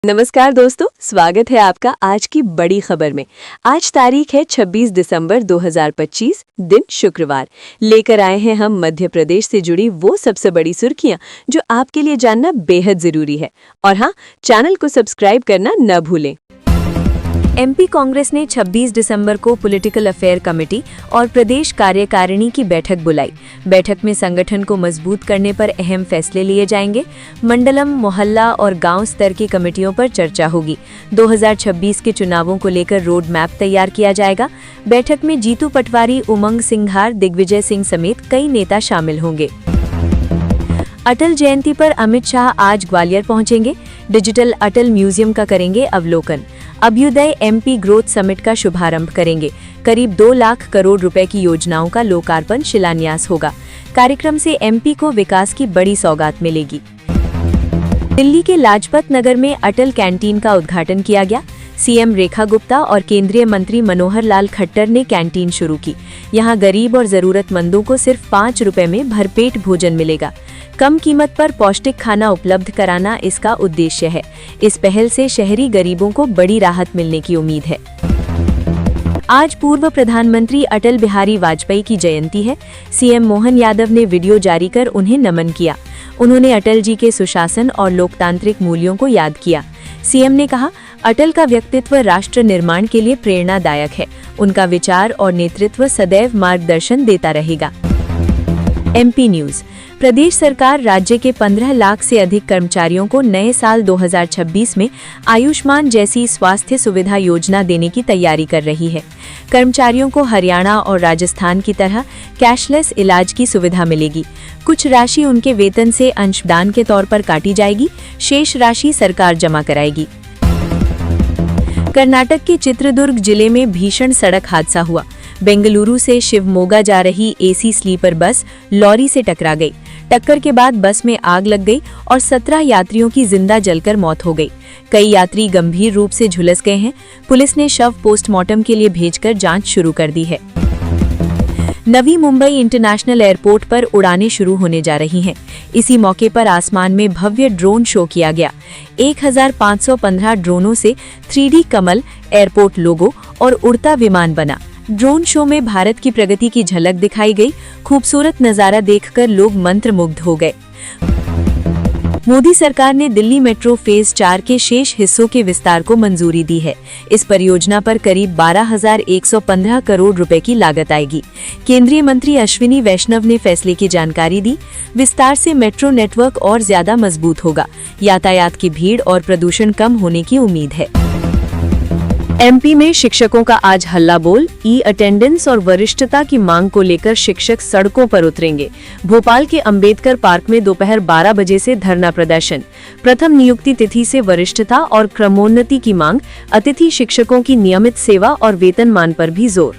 नमस्कार दोस्तों, स्वागत है आपका आज की बड़ी खबर में। आज तारीख है 26 दिसंबर 2025, दिन शुक्रवार। लेकर आए हैं हम मध्य प्रदेश से जुड़ी वो सबसे बड़ी सुर्खियां जो आपके लिए जानना बेहद जरूरी है। और हाँ, चैनल को सब्सक्राइब करना न भूलें। एमपी कांग्रेस ने 26 दिसंबर को पॉलिटिकल अफेयर कमेटी और प्रदेश कार्यकारिणी की बैठक बुलाई। बैठक में संगठन को मजबूत करने पर अहम फैसले लिए जाएंगे। मंडलम, मोहल्ला और गांव स्तर की कमेटियों पर चर्चा होगी। 2026 के चुनावों को लेकर रोड मैप तैयार किया जाएगा। बैठक में जीतू पटवारी, उमंग सिंघार, दिग्विजय सिंह समेत कई नेता शामिल होंगे। अटल जयंती पर अमित शाह आज ग्वालियर पहुंचेंगे। डिजिटल अटल म्यूजियम का करेंगे अवलोकन। अभ्युदय एमपी ग्रोथ समिट का शुभारंभ करेंगे। करीब 2 लाख करोड़ रुपए की योजनाओं का लोकार्पण शिलान्यास होगा। कार्यक्रम से एमपी को विकास की बड़ी सौगात मिलेगी। दिल्ली के लाजपत नगर में अटल कैंटीन का उद्घाटन किया गया। सीएम रेखा गुप्ता और केंद्रीय मंत्री मनोहर लाल खट्टर ने कैंटीन शुरू की। यहां गरीब और जरूरतमंदों को सिर्फ 5 रुपए में भरपेट भोजन मिलेगा। कम कीमत पर पौष्टिक खाना उपलब्ध कराना इसका उद्देश्य है। इस पहल से शहरी गरीबों को बड़ी राहत मिलने की उम्मीद है। आज पूर्व प्रधानमंत्री अटल बिहारी वाजपेयी की जयंती है। सीएम मोहन यादव ने वीडियो जारी कर उन्हें नमन किया। उन्होंने अटल जी के सुशासन और लोकतांत्रिक मूल्यों को याद किया। सीएम ने कहा, अटल का व्यक्तित्व राष्ट्र निर्माण के लिए प्रेरणादायक है। उनका विचार और नेतृत्व सदैव मार्गदर्शन देता रहेगा। MP news. प्रदेश सरकार राज्य के 15 लाख से अधिक कर्मचारियों को नए साल 2026 में आयुष्मान जैसी स्वास्थ्य सुविधा योजना देने की तैयारी कर रही है। कर्मचारियों को हरियाणा और राजस्थान की तरह कैशलेस इलाज की सुविधा मिलेगी। कुछ राशि उनके वेतन से अंशदान के तौर पर काटी जाएगी, शेष राशि सरकार जमा कराएगी। कर्नाटक के चित्रदुर्ग जिले में भीषण सड़क हादसा हुआ। बेंगलुरु से शिवमोगा जा रही एसी स्लीपर बस लॉरी से टकरा गई। टक्कर के बाद बस में आग लग गई और 17 यात्रियों की जिंदा जलकर मौत हो गई। कई यात्री गंभीर रूप से झुलस गए हैं। पुलिस ने शव पोस्टमार्टम के लिए भेजकर जांच शुरू कर दी है। नवी मुंबई इंटरनेशनल एयरपोर्ट पर उड़ानें शुरू होने जा रही हैं। इसी मौके पर आसमान में भव्य ड्रोन शो किया गया। 1515 ड्रोनों से 3D कमल, एयरपोर्ट लोगो और उड़ता विमान बना। ड्रोन शो में भारत की प्रगति की झलक दिखाई गई। खूबसूरत नजारा देखकर लोग मंत्रमुग्ध हो गए। मोदी सरकार ने दिल्ली मेट्रो फेज 4 के शेष हिस्सों के विस्तार को मंजूरी दी है। इस परियोजना पर करीब 12,115 करोड़ रुपए की लागत आएगी। केंद्रीय मंत्री अश्विनी वैष्णव ने फैसले की जानकारी दी। विस्तार से मेट्रो नेटवर्क और ज्यादा मजबूत होगा। यातायात की भीड़ और प्रदूषण कम होने की उम्मीद है। एमपी में शिक्षकों का आज हल्ला बोल। ई अटेंडेंस और वरिष्ठता की मांग को लेकर शिक्षक सड़कों पर उतरेंगे। भोपाल के अंबेडकर पार्क में दोपहर 12 बजे से धरना प्रदर्शन। प्रथम नियुक्ति तिथि से वरिष्ठता और क्रमोन्नति की मांग। अतिथि शिक्षकों की नियमित सेवा और वेतनमान पर भी जोर।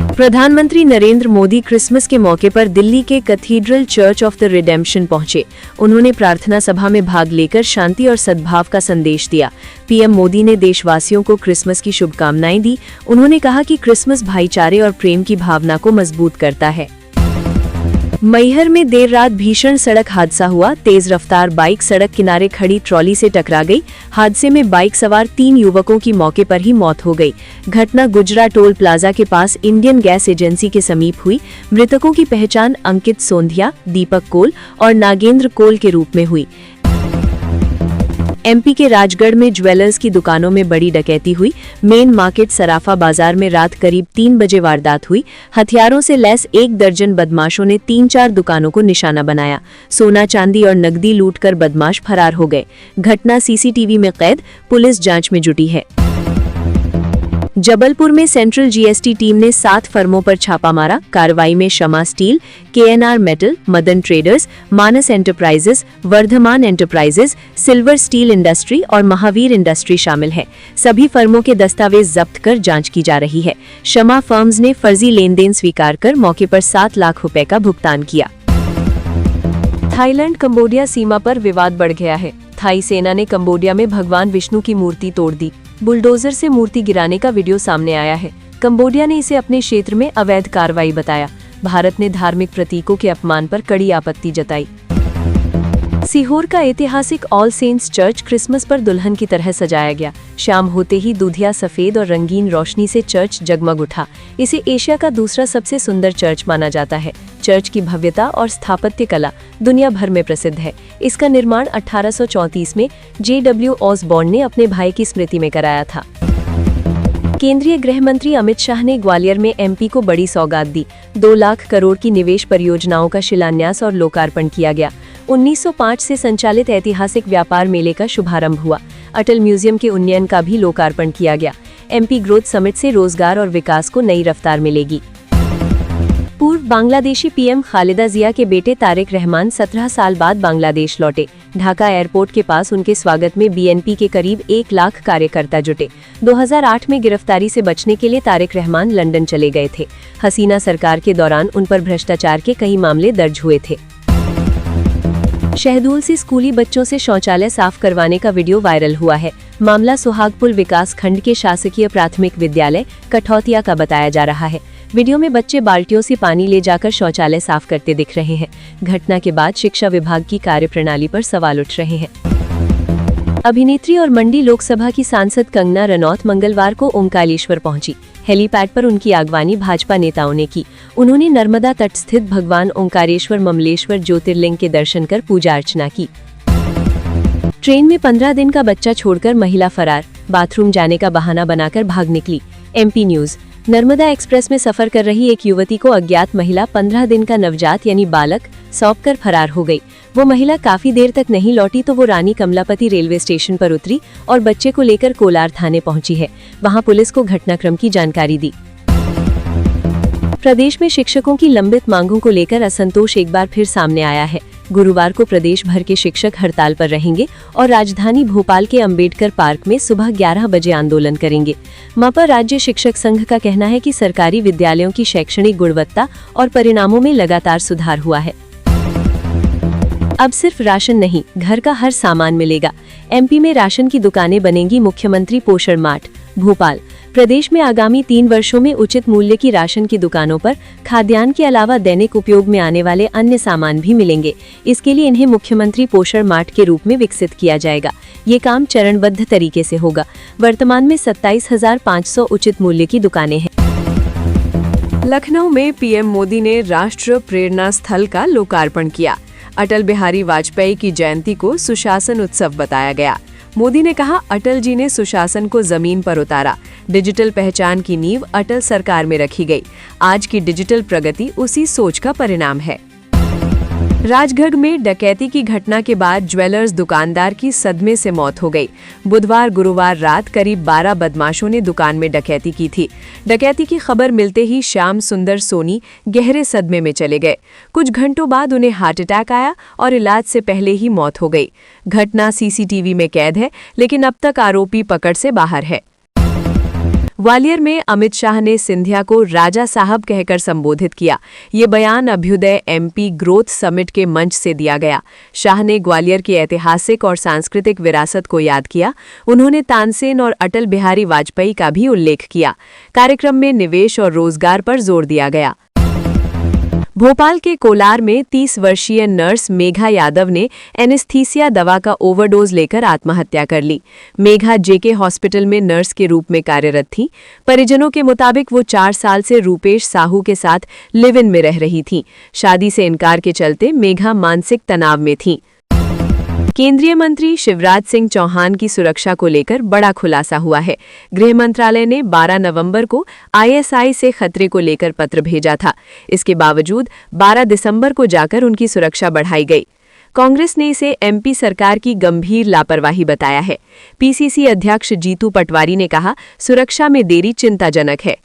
प्रधानमंत्री नरेंद्र मोदी क्रिसमस के मौके पर दिल्ली के cathedral church of the redemption पहुंचे। उन्होंने प्रार्थना सभा में भाग लेकर शांति और सद्भाव का संदेश दिया। पीएम मोदी ने देशवासियों को क्रिसमस की शुभकामनाएं दी। उन्होंने कहा कि क्रिसमस भाईचारे और प्रेम की भावना को मजबूत करता है। मैहर में देर रात भीषण सड़क हादसा हुआ। तेज रफ्तार बाइक सड़क किनारे खड़ी ट्रॉली से टकरा गई। हादसे में बाइक सवार 3 युवकों की मौके पर ही मौत हो गई। घटना गुजरा टोल प्लाजा के पास इंडियन गैस एजेंसी के समीप हुई। मृतकों की पहचान अंकित सोंधिया, दीपक कोल और नागेंद्र कोल के रूप में हुई। एमपी के राजगढ़ में ज्वेलर्स की दुकानों में बड़ी डकैती हुई। मेन मार्केट सराफा बाजार में रात करीब 3 बजे वारदात हुई। हथियारों से लैस 1 दर्जन बदमाशों ने 3-4 दुकानों को निशाना बनाया। सोना, चांदी और नकदी लूटकर बदमाश फरार हो गए। घटना सीसीटीवी में कैद। पुलिस जांच में जुटी है। जबलपुर में सेंट्रल जीएसटी टीम ने 7 फर्मों पर छापा मारा। कार्रवाई में Shama steel, KNR metal, Madan traders, Manas enterprises, Vardhaman enterprises, silver steel industry और महावीर इंडस्ट्री शामिल है। सभी फर्मों के दस्तावेज जब्त कर जांच की जा रही है। शमा फर्म्स ने फर्जी लेन देन स्वीकार कर मौके पर 7 लाख रुपए का भुगतान किया। थाईलैंड कंबोडिया सीमा पर विवाद बढ़ गया है। थाई सेना ने कंबोडिया में भगवान विष्णु की मूर्ति तोड़ दी। बुलडोजर से मूर्ति गिराने का वीडियो सामने आया है। कंबोडिया ने इसे अपने क्षेत्र में अवैध कार्रवाई बताया। भारत ने धार्मिक प्रतीकों के अपमान पर कड़ी आपत्ति जताई। सीहोर का ऐतिहासिक ऑल सेंट्स चर्च क्रिसमस पर दुल्हन की तरह सजाया गया। शाम होते ही दूधिया सफेद और रंगीन रोशनी से चर्च जगमग उठा। इसे एशिया का दूसरा सबसे सुंदर चर्च माना जाता है। चर्च की भव्यता और स्थापत्य कला दुनिया भर में प्रसिद्ध है। इसका निर्माण 1834 में J.W. ऑसबॉर्न ने अपने भाई की स्मृति में कराया था। केंद्रीय गृह मंत्री अमित शाह ने ग्वालियर में MP को बड़ी सौगात दी। 2 लाख करोड़ की निवेश परियोजनाओं का शिलान्यास और लोकार्पण किया गया। 1905 से संचालित ऐतिहासिक व्यापार मेले का शुभारंभ हुआ। अटल म्यूजियम के उन्नयन का भी लोकार्पण किया गया। MP ग्रोथ समिट से रोजगार और विकास को नई रफ्तार मिलेगी। पूर्व बांग्लादेशी PM खालिदा जिया के बेटे तारिक रहमान 17 साल बाद बांग्लादेश लौटे। ढाका एयरपोर्ट के पास उनके स्वागत में BNP के करीब 1 लाख कार्यकर्ता जुटे। 2008 में गिरफ्तारी से बचने के लिए तारिक रहमान लंदन चले गए थे। हसीना सरकार के दौरान उन पर भ्रष्टाचार के कई मामले दर्ज हुए थे। शहडोल से स्कूली बच्चों से शौचालय साफ करवाने का वीडियो वायरल हुआ है। मामला सुहागपुर विकास खंड के शासकीय प्राथमिक विद्यालय कठौतिया का बताया जा रहा है। वीडियो में बच्चे बाल्टियों से पानी ले जाकर शौचालय साफ करते दिख रहे हैं। घटना के बाद शिक्षा विभाग की कार्यप्रणाली पर सवाल उठ रहे हैं। अभिनेत्री और मंडी लोकसभा की सांसद कंगना रनौत मंगलवार को ओंकारेश्वर पहुंची। हेलीपैड पर उनकी आगवानी भाजपा नेताओं ने की। उन्होंने नर्मदा तट स्थित भगवान ओंकारेश्वर ममलेश्वर ज्योतिर्लिंग के दर्शन कर पूजा अर्चना की। ट्रेन में 15 दिन का बच्चा छोड़कर महिला फरार, बाथरूम जाने का बहाना बनाकर भाग निकली। MP news. नर्मदा एक्सप्रेस में सफर कर रही एक युवती को अज्ञात महिला 15 दिन का नवजात यानी बालक सौंपकर फरार हो गई। वो महिला काफी देर तक नहीं लौटी तो वो रानी कमलापति रेलवे स्टेशन पर उतरी और बच्चे को लेकर कोलार थाने पहुंची है। वहां पुलिस को घटनाक्रम की जानकारी दी। प्रदेश में शिक्षकों की लंबित मांगों को लेकर असंतोष एक बार फिर सामने आया है। गुरुवार को प्रदेश भर के शिक्षक हड़ताल पर रहेंगे और राजधानी भोपाल के अंबेडकर पार्क में सुबह 11 बजे आंदोलन करेंगे। मापा राज्य शिक्षक संघ का कहना है कि सरकारी विद्यालयों की शैक्षणिक गुणवत्ता और परिणामों में लगातार सुधार हुआ है। अब सिर्फ राशन नहीं, घर का हर सामान मिलेगा। MP में राशन की दुकानें बनेंगी मुख्यमंत्री पोषण मार्ट। भोपाल। प्रदेश में आगामी 3 वर्षों में उचित मूल्य की राशन की दुकानों पर खाद्यान्न के अलावा दैनिक उपयोग में आने वाले अन्य सामान भी मिलेंगे। इसके लिए इन्हें मुख्यमंत्री पोषण मार्ट के रूप में विकसित किया जाएगा। ये काम चरणबद्ध तरीके से होगा। वर्तमान में 27,500 उचित मूल्य की दुकानें हैं। लखनऊ में PM मोदी ने राष्ट्र प्रेरणा स्थल का लोकार्पण किया। अटल बिहारी वाजपेयी की जयंती को सुशासन उत्सव बताया गया। मोदी ने कहा, अटल जी ने सुशासन को जमीन पर उतारा। डिजिटल पहचान की नींव अटल सरकार में रखी गई। आज की डिजिटल प्रगति उसी सोच का परिणाम है। राजगढ़ में डकैती की घटना के बाद ज्वेलर्स दुकानदार की सदमे से मौत हो गई। बुधवार गुरुवार रात करीब 12 बदमाशों ने दुकान में डकैती की थी। डकैती की खबर मिलते ही श्याम सुंदर सोनी गहरे सदमे में चले गए। कुछ घंटों बाद उन्हें हार्ट अटैक आया और इलाज से पहले ही मौत हो गई। घटना CCTV में कैद है, लेकिन अब तक आरोपी पकड़ से बाहर है। ग्वालियर में अमित शाह ने सिंधिया को राजा साहब कहकर संबोधित किया। ये बयान अभ्युदय MP ग्रोथ समिट के मंच से दिया गया। शाह ने ग्वालियर की ऐतिहासिक और सांस्कृतिक विरासत को याद किया। उन्होंने तानसेन और अटल बिहारी वाजपेयी का भी उल्लेख किया। कार्यक्रम में निवेश और रोजगार पर जोर दिया गया। भोपाल के कोलार में 30 वर्षीय नर्स मेघा यादव ने एनेस्थीसिया दवा का ओवरडोज लेकर आत्महत्या कर ली। मेघा JK हॉस्पिटल में नर्स के रूप में कार्यरत थी। परिजनों के मुताबिक वो 4 साल से रूपेश साहू के साथ लिव इन में रह रही थीं। शादी से इनकार के चलते मेघा मानसिक तनाव में थीं। केंद्रीय मंत्री शिवराज सिंह चौहान की सुरक्षा को लेकर बड़ा खुलासा हुआ है। गृह मंत्रालय ने 12 नवंबर को ISI से खतरे को लेकर पत्र भेजा था। इसके बावजूद 12 दिसंबर को जाकर उनकी सुरक्षा बढ़ाई गई। कांग्रेस ने इसे MP सरकार की गंभीर लापरवाही बताया है। PCC अध्यक्ष जीतू पटवारी ने कहा, सुरक्षा में देरी चिंताजनक है।